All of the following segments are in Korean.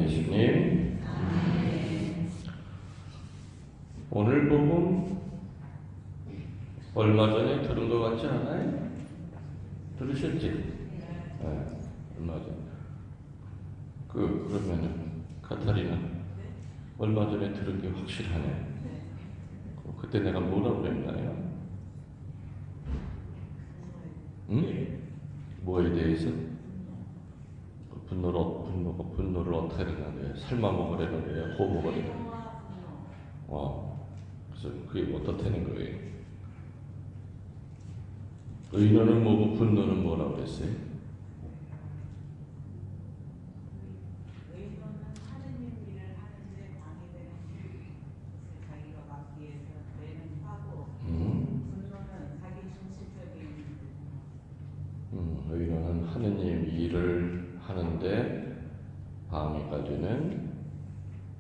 예수님. 오늘 복음 얼마 전에 들은 것 같지 않아요? 들으셨지? 네, 얼마 전에. 그러면은 카타리나 얼마 전에 들은 게 확실하네. 그때 내가 뭐라고 그랬나요? 응? 뭐에 대해서? 분노를 어떻게 하는 거야? 삶아 먹으려는 거야? 호 먹으려는 거야? 그래서 그게 어떻다는 거예요? 의노는 뭐고 분노는 뭐라고 그랬어요? 의노는 하느님 일을 하는데 방해되는 자기가 막기 위해서 내는 하고 분노는 자기 중심적인 의노는 하느님 일을 하는데 방해가 되는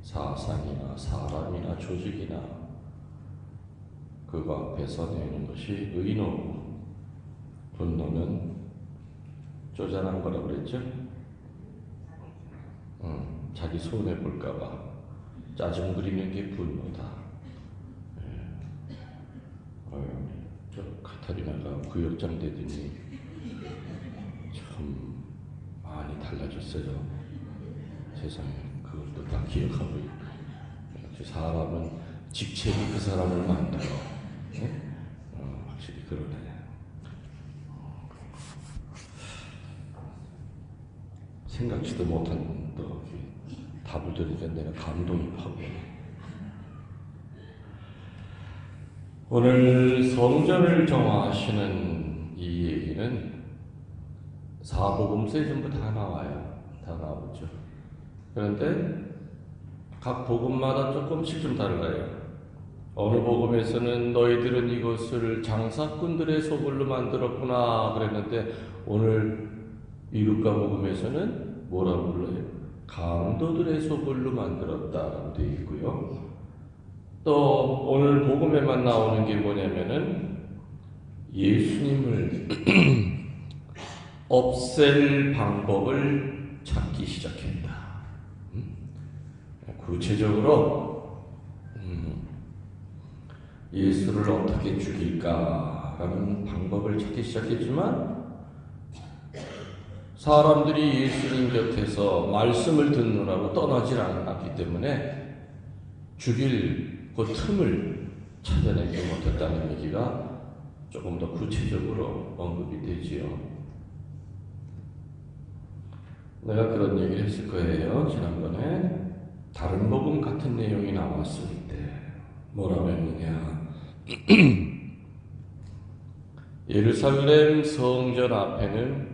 사상이나 사람이나 조직이나 그거 앞에서 내는 것이 의노고, 분노는 쪼잔한 거라고 그랬죠? 자기 손해 볼까봐 짜증 부리는 게 분노다. 저 카타리나가 구역장 되더니 참 많이 달라졌어요. 세상에 그것도 다 기억하고 있고. 역시 사람은 직책이 그 사람을 만들어. 확실히 그러네. 생각지도 못한 또 답을 들으니까 내가 감동이 파고. 오늘 성전을 정화하시는 이 얘기는 사복음서에 전부 다 나와요. 다 나오죠. 그런데 각 복음마다 조금씩 좀 달라요. 어느 복음에서는 너희들은 이것을 장사꾼들의 소굴로 만들었구나 그랬는데, 오늘 이 루카 복음에서는 뭐라고 불러요? 강도들의 소굴로 만들었다라고 되어 있고요. 또 오늘 복음에만 나오는 게 뭐냐면은 예수님을 없앨 방법을 찾기 시작했다. 구체적으로 예수를 어떻게 죽일까라는 방법을 찾기 시작했지만, 사람들이 예수님 곁에서 말씀을 듣느라고 떠나질 않았기 때문에 죽일 그 틈을 찾아내지 못했다는 얘기가 조금 더 구체적으로 언급이 되지요. 내가 그런 얘기를 했을 거예요. 지난번에 다른 복음 같은 내용이 나왔을 때 뭐라고 했느냐. 예루살렘 성전 앞에는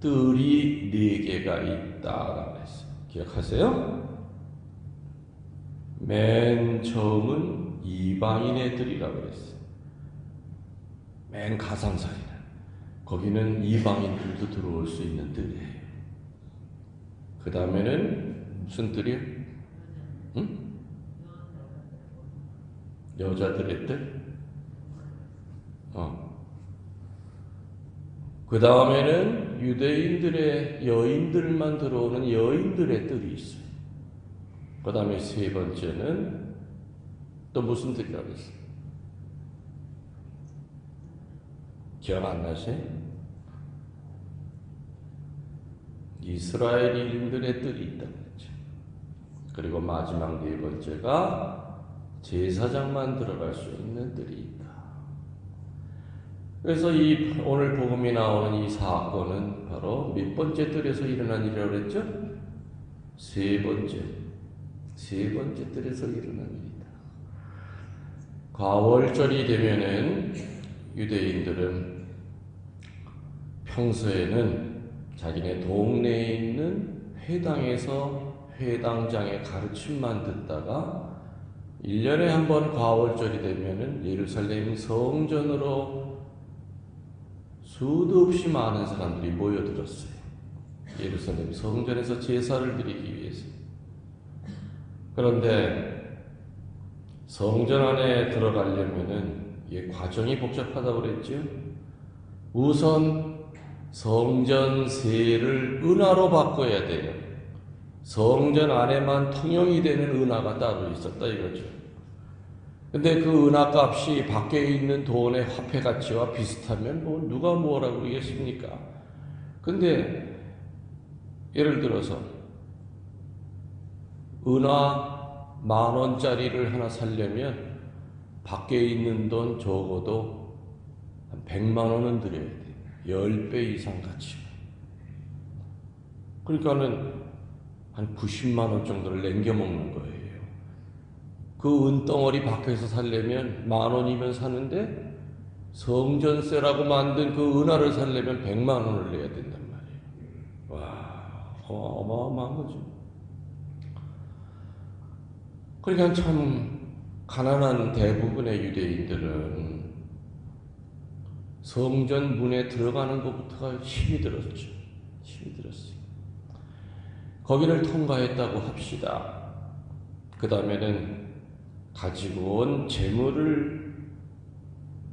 뜰이 4개가 있다라고 했어요. 기억하세요? 맨 처음은 이방인의 뜰이라고 했어요. 맨 가상살이는 거기는 이방인들도 들어올 수 있는 뜰이에요. 그 다음에는 무슨 뜰이요? 여자들의 뜰? 그 다음에는 유대인들의 여인들만 들어오는 여인들의 뜰이 있어요. 그 다음에 세 번째는 또 무슨 뜰이라고 했어요? 기억 안 나세요? 이스라엘인들의 뜰이 있다고 했죠. 그리고 마지막 네 번째가 제사장만 들어갈 수 있는 뜰이 있다. 그래서 이 오늘 복음이 나오는 이 사건은 바로 몇 번째 뜰에서 일어난 일이라고 그랬죠? 세 번째 뜰에서 일어난 일이다. 과월절이 되면은 유대인들은 평소에는 자기네 동네에 있는 회당에서 회당장의 가르침만 듣다가 1년에 한 번 과월절이 되면은 예루살렘 성전으로 수도 없이 많은 사람들이 모여들었어요. 예루살렘 성전에서 제사를 드리기 위해서. 그런데 성전 안에 들어가려면은 이게 과정이 복잡하다고 그랬죠. 우선 성전세를 은화로 바꿔야 돼요. 성전 안에만 통용이 되는 은화가 따로 있었다 이거죠. 근데 그 은화 값이 밖에 있는 돈의 화폐 가치와 비슷하면 뭐 누가 뭐라고 그러겠습니까? 근데 예를 들어서 은화 10,000원짜리를 하나 사려면 밖에 있는 돈 적어도 한 100만 원은 들여야 돼. 10배 이상 가치. 그러니까는 한 90만 원 정도를 남겨 먹는 거예요. 그 은덩어리 밖에서 살려면 10,000원이면 사는데 성전세라고 만든 그 은화를 살려면 100만 원을 내야 된단 말이에요. 와, 어마어마한 거죠. 그러니까 참 가난한 대부분의 유대인들은 성전 문에 들어가는 것부터가 힘이 들었죠. 힘이 들었어요. 거기를 통과했다고 합시다. 그 다음에는 가지고 온 재물을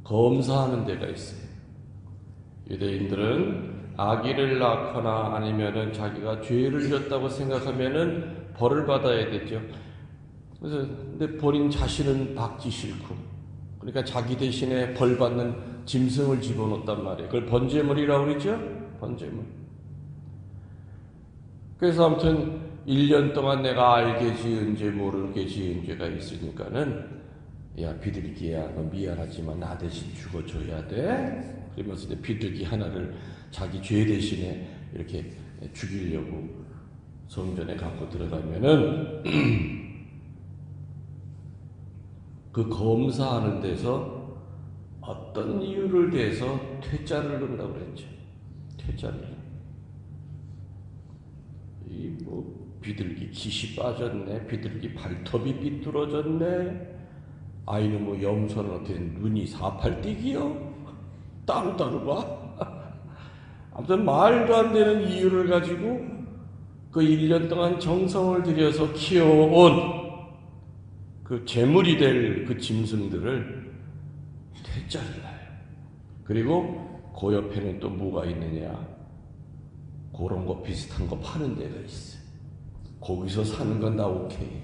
검사하는 데가 있어요. 유대인들은 아기를 낳거나 아니면은 자기가 죄를 졌다고 생각하면은 벌을 받아야 되죠. 그래서 근데 본인 자신은 받기 싫고, 그러니까 자기 대신에 벌 받는 짐승을 집어넣었단 말이에요. 그걸 번제물이라고 그러죠. 번제물. 그래서 아무튼 1년 동안 내가 알게 지은 죄 모르게 지은 죄가 있으니까는 야 비둘기야 너 미안하지만 나 대신 죽어줘야 돼. 그러면서 이제 비둘기 하나를 자기 죄 대신에 이렇게 죽이려고 성전에 갖고 들어가면은 그 검사하는 데서 어떤 이유를 대서 퇴짜를 넣는다고 그랬죠. 퇴짜를. 이 뭐 비둘기 깃이 빠졌네, 비둘기 발톱이 삐뚤어졌네, 아이는 뭐 염소는 어떻게 눈이 사팔뛰기요? 따로따로 봐. 아무튼 말도 안 되는 이유를 가지고 그 1년 동안 정성을 들여서 키워온 그 재물이 될 그 짐승들을 퇴짜를 놔요. 그리고 그 옆에는 또 뭐가 있느냐? 그런 거 비슷한 거 파는 데가 있어요. 거기서 사는 건 다 오케이.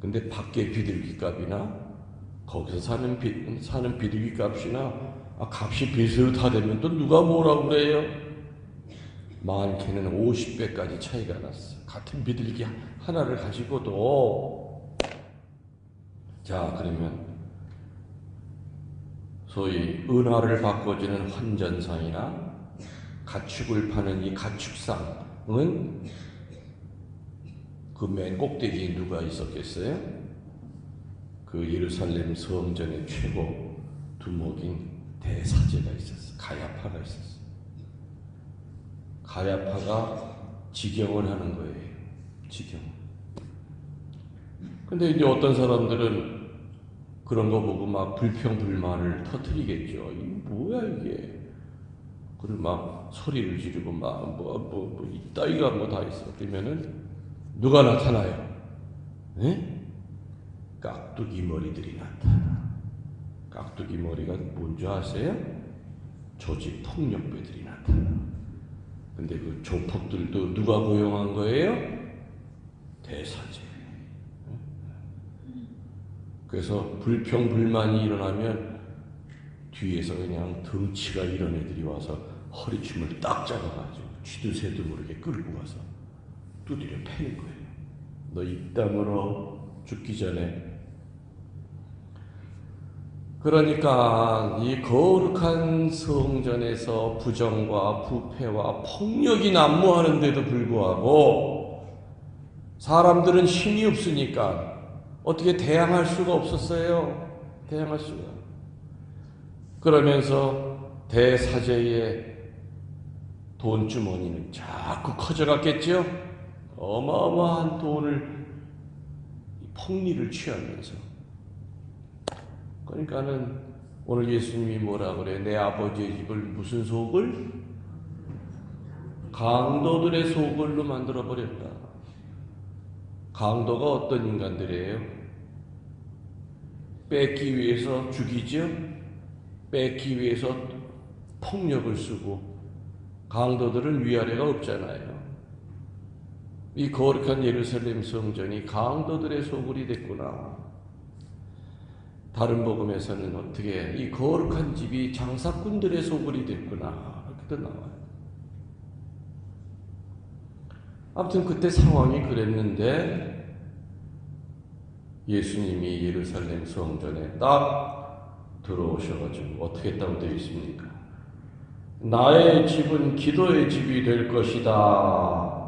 근데 밖에 비둘기 값이나 거기서 사는 비둘기 값이나 값이 비슷하다면 또 누가 뭐라고 그래요? 많게는 50배까지 차이가 났어. 같은 비둘기 하나를 가지고도. 자, 그러면 소위 은화를 바꿔주는 환전상이나 가축을 파는 이 가축상은 그 맨 꼭대기에 누가 있었겠어요? 그 예루살렘 성전의 최고 두목인 대사제가 있었어. 가야파가 있었어. 가야파가 직영을 하는 거예요. 직영. 근데 이제 어떤 사람들은 그런 거 보고 막 불평불만을 터뜨리겠죠. 이 뭐야 이게? 그리고 막 소리를 지르고 막 이따위가 뭐 다 있어. 그러면은 누가 나타나요? 에? 깍두기 머리들이 나타나. 깍두기 머리가 뭔지 아세요? 조직 폭력배들이 나타나. 근데 그 조폭들도 누가 고용한 거예요? 대사제. 그래서 불평불만이 일어나면 뒤에서 그냥 덩치가 이런 애들이 와서 허리춤을 딱 잡아가지고 쥐도 새도 모르게 끌고 가서 두드려 패는 거예요. 너 입담으로 죽기 전에. 그러니까 이 거룩한 성전에서 부정과 부패와 폭력이 난무하는데도 불구하고 사람들은 힘이 없으니까 어떻게 대항할 수가 없었어요. 대항할 수가. 그러면서 대사제의 돈주머니는 자꾸 커져갔겠죠. 어마어마한 돈을 폭리를 취하면서. 그러니까는 오늘 예수님이 뭐라 그래? 내 아버지의 집을 무슨 속을? 강도들의 속을로 만들어 버렸다. 강도가 어떤 인간들이에요? 뺏기 위해서 죽이죠? 뺏기 위해서 폭력을 쓰고. 강도들은 위아래가 없잖아요. 이 거룩한 예루살렘 성전이 강도들의 소굴이 됐구나. 다른 복음에서는 어떻게 이 거룩한 집이 장사꾼들의 소굴이 됐구나. 이렇게도 나와요. 아무튼 그때 상황이 그랬는데 예수님이 예루살렘 성전에 딱 들어오셔가지고 어떻게 했다고 되어 있습니까? 나의 집은 기도의 집이 될 것이다.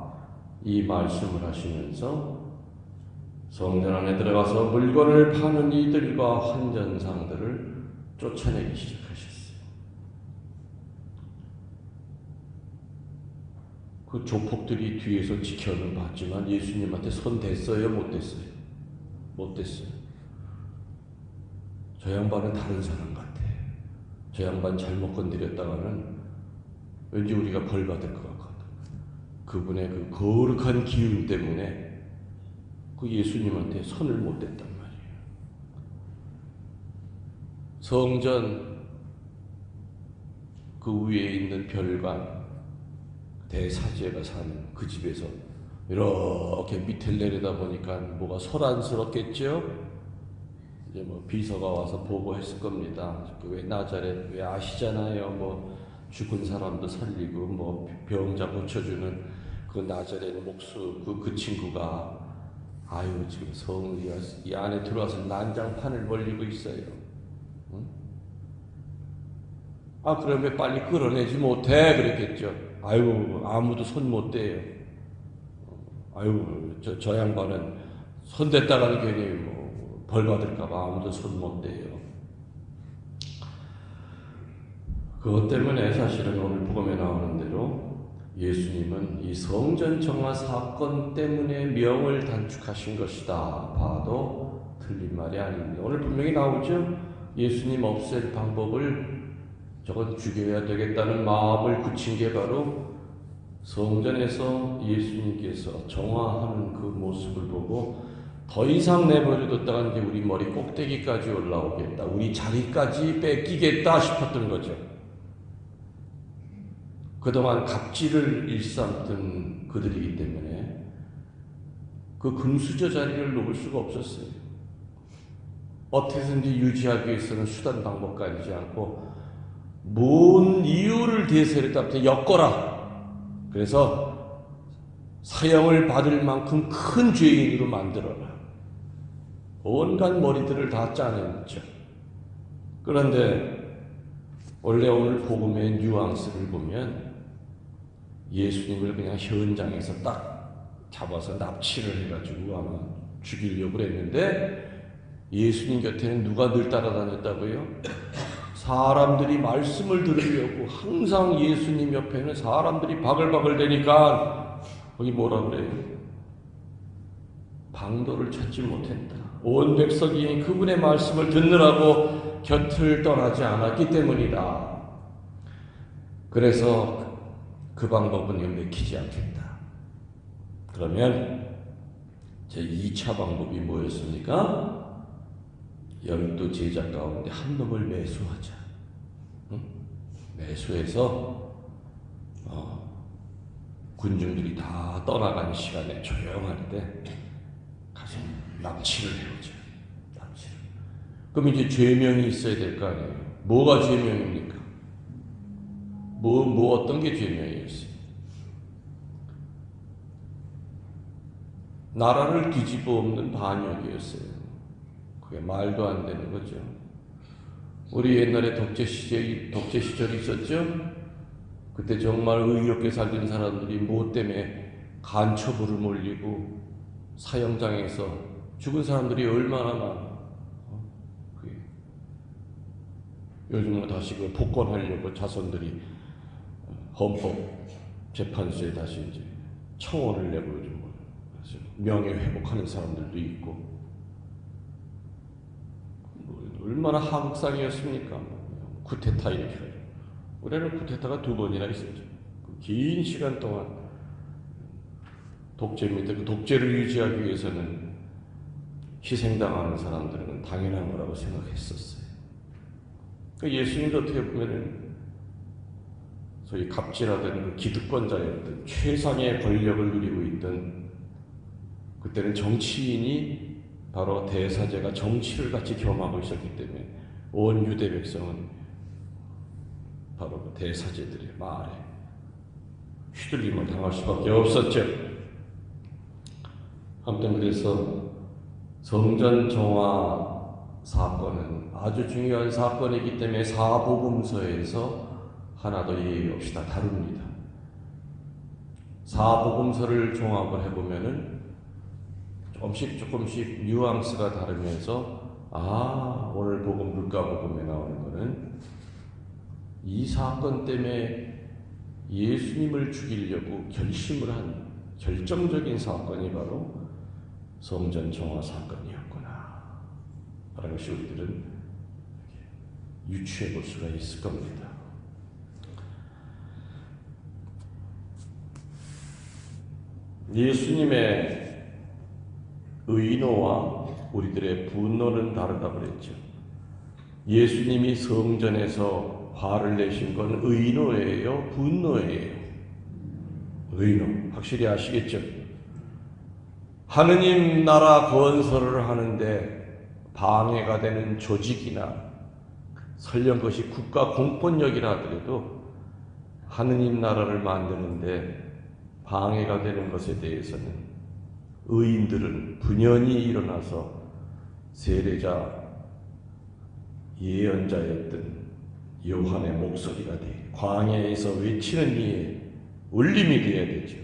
이 말씀을 하시면서 성전 안에 들어가서 물건을 파는 이들과 환전상들을 쫓아내기 시작하셨어요. 그 조폭들이 뒤에서 지켜는 봤지만 예수님한테 손 댔어요? 못 댔어요? 못 댔어요. 저 양반은 다른 사람 같아. 저 양반 잘못 건드렸다가는 왠지 우리가 벌 받을 것 같거든. 그분의 그 거룩한 기운 때문에 그 예수님한테 손을 못 댔단 말이에요. 성전 그 위에 있는 별관 대사제가 사는 그 집에서 이렇게 밑을 내려다 보니까 뭐가 소란스럽겠죠? 이제 뭐 비서가 와서 보고했을 겁니다. 왜 나자렛 왜 아시잖아요. 뭐 죽은 사람도 살리고 뭐 병자 고쳐주는 그 나자렛 목수 그 친구가 아유 지금 이 안에 들어와서 난장판을 벌리고 있어요. 응? 아 그러면 빨리 끌어내지 못해 그랬겠죠. 아유 아무도 손 못 대요. 아유 저 양반은 손 댔다가는 괜히 뭐 벌 받을까봐 아무도 손 못 대요. 그것 때문에 사실은 오늘 복음에 나오는 대로 예수님은 이 성전 정화 사건 때문에 명을 단축하신 것이다 봐도 틀린 말이 아닙니다. 오늘 분명히 나오죠. 예수님 없앨 방법을 저건 죽여야 되겠다는 마음을 굳힌 게 바로 성전에서 예수님께서 정화하는 그 모습을 보고 더 이상 내버려뒀다가 이제 우리 머리 꼭대기까지 올라오겠다, 우리 자리까지 뺏기겠다 싶었던 거죠. 그동안 갑질을 일삼던 그들이기 때문에 그 금수저 자리를 놓을 수가 없었어요. 어떻게든지 유지하기 위해서는 수단 방법 가리지 않고 뭔 이유를 대세를 엮어라. 그래서 사형을 받을 만큼 큰 죄인으로 만들어라. 온갖 머리들을 다 짜냈죠. 그런데 원래 오늘 복음의 뉘앙스를 보면 예수님을 그냥 현장에서 딱 잡아서 납치를 해가지고 아마 죽이려고 했는데 예수님 곁에는 누가 늘 따라다녔다고요? 사람들이 말씀을 들으려고 항상 예수님 옆에는 사람들이 바글바글 대니까 거기 뭐라 그래요? 방도를 찾지 못했다. 온 백성이 그분의 말씀을 듣느라고 곁을 떠나지 않았기 때문이다. 그래서 그 방법은 맥히지 않겠다. 그러면 제 2차 방법이 뭐였습니까? 12 제자 가운데 한 놈을 매수하자. 응? 매수해서 군중들이 다 떠나간 시간에 조용할 때 가서 납치를 해오자. 납치를. 그럼 이제 죄명이 있어야 될 거 아니에요. 뭐가 죄명입니까? 어떤 게 죄명이었어요? 나라를 뒤집어 엎는 반역이었어요. 그게 말도 안 되는 거죠. 우리 옛날에 독재 시절이 있었죠? 그때 정말 의롭게 살던 사람들이 뭐 때문에 간첩으로 몰리고 사형장에서 죽은 사람들이 얼마나 많아. 요즘은 다시 그 복권하려고 자손들이 헌법재판소에 다시 이제 청원을 내고 요즘 명예 회복하는 사람들도 있고. 얼마나 하극상이었습니까? 쿠데타 이렇게. 우리는 쿠데타가 2번이나 있었죠. 긴 시간 동안 독재입니다. 그 독재를 유지하기 위해서는 희생당하는 사람들은 당연한 거라고 생각했었어요. 예수님도 어떻게 보면은 소위 갑질하던 그 기득권자였던 최상의 권력을 누리고 있던 그때는 정치인이 바로 대사제가 정치를 같이 겸하고 있었기 때문에 온 유대 백성은 바로 그 대사제들의 말에 휘둘림을 당할 수밖에 없었죠. 아무튼 그래서 성전 정화 사건은 아주 중요한 사건이기 때문에 사복음서에서 하나도 예의 없이 다 다룹니다. 사복음서를 종합을 해보면은 조금씩 뉘앙스가 다르면서 오늘 복음 루카복음에 나오는 거는 이 사건 때문에 예수님을 죽이려고 결심을 한 결정적인 사건이 바로 성전 정화 사건이었구나 라는 것이 우리들은 유추해 볼 수가 있을 겁니다. 예수님의 의노와 우리들의 분노는 다르다고 그랬죠. 예수님이 성전에서 화를 내신 건 의노예요? 분노예요? 의노. 확실히 아시겠죠? 하느님 나라 건설을 하는데 방해가 되는 조직이나 설령 그것이 국가 공권력이라 하더라도 하느님 나라를 만드는데 방해가 되는 것에 대해서는 의인들은 분연히 일어나서 세례자 예언자였던 요한의 목소리가 돼 광야에서 외치는 이의 울림이 되어야 되죠.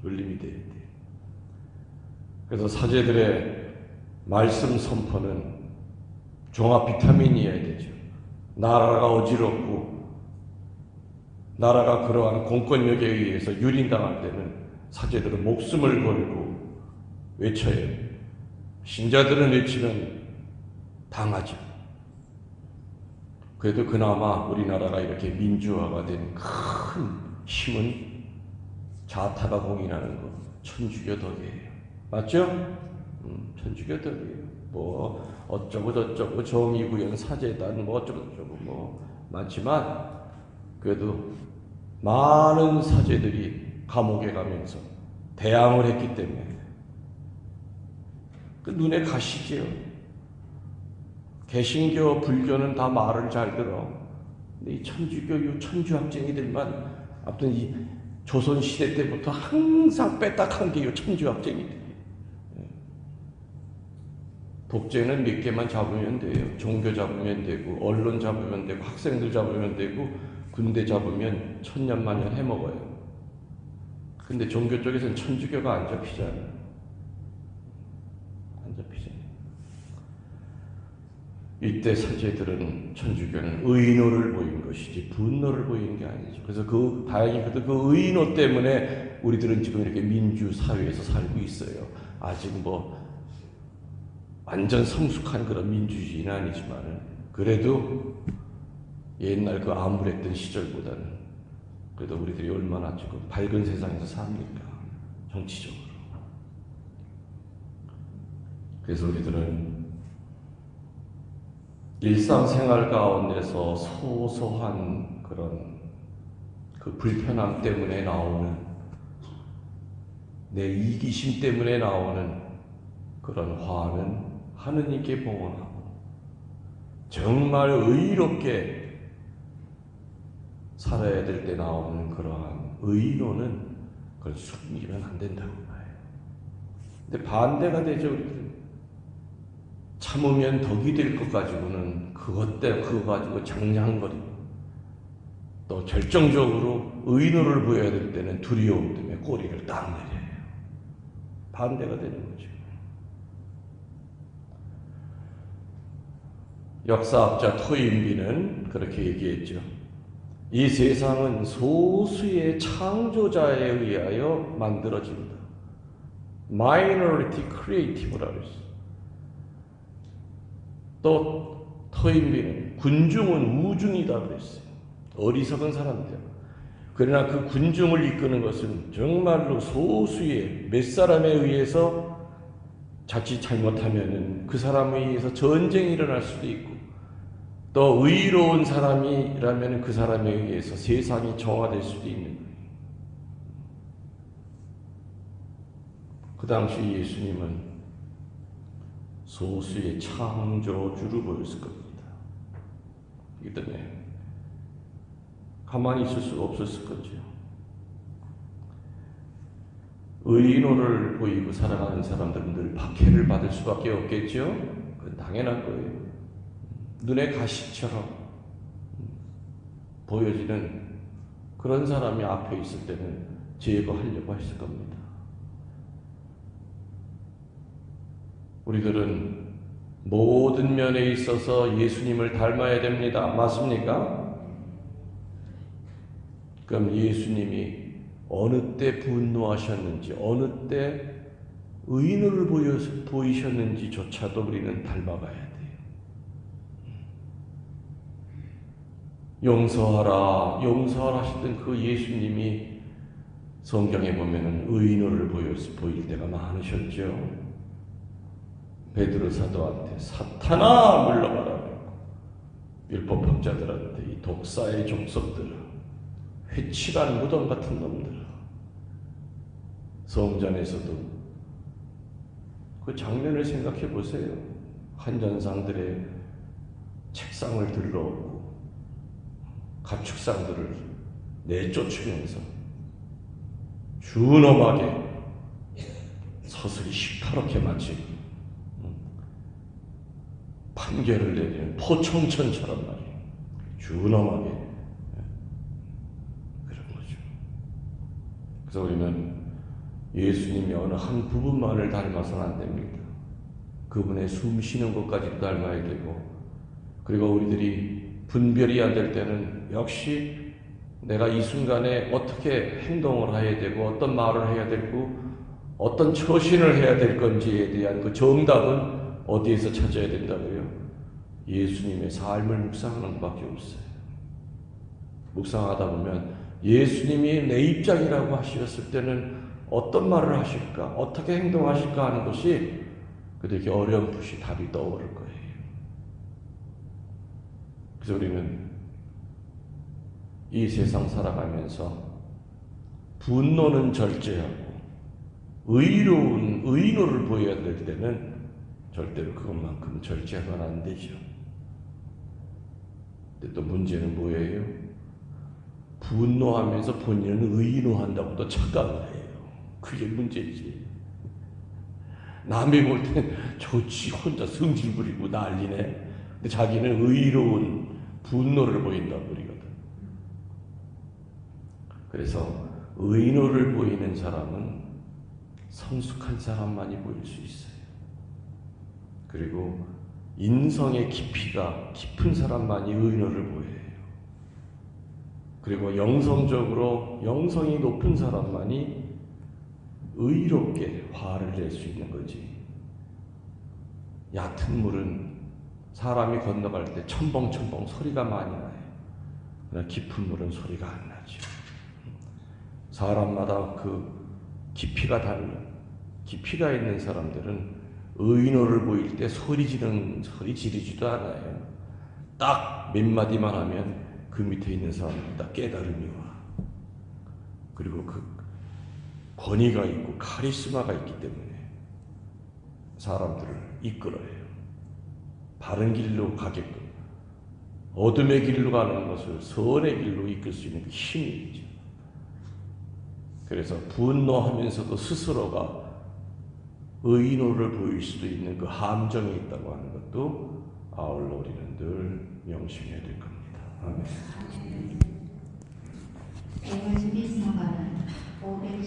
울림이 되어야 돼요. 그래서 사제들의 말씀 선포는 종합 비타민이어야 되죠. 나라가 어지럽고 나라가 그러한 공권력에 의해서 유린당할 때는 사제들은 목숨을 걸고 외쳐야 해요. 신자들은 외치면 당하죠. 그래도 그나마 우리나라가 이렇게 민주화가 된 큰 힘은 자타가 공인하는 거 천주교 덕이에요. 맞죠? 천주교 덕이에요. 뭐 어쩌고 저쩌고 정의구현 사제단 뭐 어쩌고 저쩌고 뭐 많지만 그래도 많은 사제들이 감옥에 가면서 대항을 했기 때문에 그 눈에 가시지요. 개신교, 불교는 다 말을 잘 들어. 근데 이 천주교, 천주학쟁이들만 아무튼 이 조선시대 때부터 항상 빼딱한 게 이 천주학쟁이들이에요. 독재는 몇 개만 잡으면 돼요. 종교 잡으면 되고, 언론 잡으면 되고, 학생들 잡으면 되고, 군대 잡으면 천년만년 해먹어요. 근데 종교 쪽에서는 천주교가 안 잡히잖아요. 안 잡히잖아요. 이때 사제들은 천주교는 의노를 보인 것이지 분노를 보이는 게 아니죠. 그래서 다행히 그 의노 때문에 우리들은 지금 이렇게 민주 사회에서 살고 있어요. 아직 뭐 완전 성숙한 그런 민주주의는 아니지만 그래도 옛날 그 암울했던 시절보다는 그래도 우리들이 얼마나 지금 밝은 세상에서 삽니까? 정치적으로. 그래서 우리들은 일상생활 가운데서 소소한 그런 그 불편함 때문에 나오는 내 이기심 때문에 나오는 그런 화는 하느님께 봉헌하고 정말 의롭게 살아야 될 때 나오는 그러한 의노는 그걸 숨기면 안 된다고 봐요. 근데 반대가 되죠. 우리들 참으면 덕이 될 것 가지고는 그거 가지고 장량거리고 또 결정적으로 의노를 보여야 될 때는 두려움 때문에 꼬리를 딱 내려요. 반대가 되는 거죠. 역사학자 토인비는 그렇게 얘기했죠. 이 세상은 소수의 창조자에 의하여 만들어진다. Minority Creative라고 했어요. 또 토인비는 군중은 우중이다 그랬어요. 어리석은 사람들. 그러나 그 군중을 이끄는 것은 정말로 소수의 몇 사람에 의해서 자칫 잘못하면은 그 사람에 의해서 전쟁이 일어날 수도 있고 또 의로운 사람이라면 그 사람에 의해서 세상이 정화될 수도 있는 거예요. 그 당시 예수님은 소수의 창조주로 보였을 겁니다. 그렇기 때문에 가만히 있을 수가 없었을 거죠. 의인호를 보이고 살아가는 사람들은 늘 박해를 받을 수밖에 없겠죠. 그건 당연한 거예요. 눈의 가시처럼 보여지는 그런 사람이 앞에 있을 때는 제거하려고 했을 겁니다. 우리들은 모든 면에 있어서 예수님을 닮아야 됩니다. 맞습니까? 그럼 예수님이 어느 때 분노하셨는지, 어느 때 의인을 보이셨는지조차도 우리는 닮아가야 돼요. 용서하라 하시던 그 예수님이 성경에 보면은 의인을 보일 때가 많으셨죠. 베드로 사도한테 사탄아 물러가라. 율법학자들한테 이 독사의 족속들아, 회칠한 무덤 같은 놈들아. 성전에서도 그 장면을 생각해 보세요. 한전상들의 책상을 들러오고 가축상들을 내쫓으면서 준엄하게 서슬이 시퍼렇게 마치 판결을 내리는 포청천처럼 말이에요. 준엄하게 그런 거죠. 그래서 우리는 예수님이 어느 한 부분만을 닮아서는 안 됩니다. 그분의 숨 쉬는 것까지도 닮아야 되고, 그리고 우리들이 분별이 안 될 때는 역시 내가 이 순간에 어떻게 행동을 해야 되고 어떤 말을 해야 되고 어떤 처신을 해야 될 건지에 대한 그 정답은 어디에서 찾아야 된다고요? 예수님의 삶을 묵상하는 것밖에 없어요. 묵상하다 보면 예수님이 내 입장이라고 하셨을 때는 어떤 말을 하실까? 어떻게 행동하실까 하는 것이 그렇게 어렴풋이 답이 떠오를 거예요. 그래서 우리는 이 세상 살아가면서 분노는 절제하고 의인호를 보여야 될 때는 절대로 그것만큼 절제하면 안 되죠. 근데 또 문제는 뭐예요? 분노하면서 본인은 의인호한다고 또 착각을 해요. 그게 문제지. 남이 볼 땐 좋지 혼자 성질 부리고 난리네. 근데 자기는 의로운 분노를 보인다고 그러거든. 그래서 의인호를 보이는 사람은 성숙한 사람만이 보일 수 있어요. 그리고 인성의 깊이가 깊은 사람만이 의인호를 보여요. 그리고 영성이 높은 사람만이 의롭게 화를 낼 수 있는 거지. 얕은 물은 사람이 건너갈 때 첨벙첨벙 소리가 많이 나요. 그러나 깊은 물은 소리가 안 나죠. 사람마다 그 깊이가 다른, 깊이가 있는 사람들은 의인호를 보일 때 소리 지르지도 않아요. 딱 몇 마디만 하면 그 밑에 있는 사람들 다 깨달음이 와. 그리고 그 권위가 있고 카리스마가 있기 때문에 사람들을 이끌어요. 바른 길로 가게끔, 어둠의 길로 가는 것을 선의 길로 이끌 수 있는 힘이 있죠. 그래서 분노하면서도 스스로가 의인호를 보일 수도 있는 그 함정이 있다고 하는 것도 아울러 우리는 늘 명심해야 될 겁니다. 아멘. 대화주기 사과는 510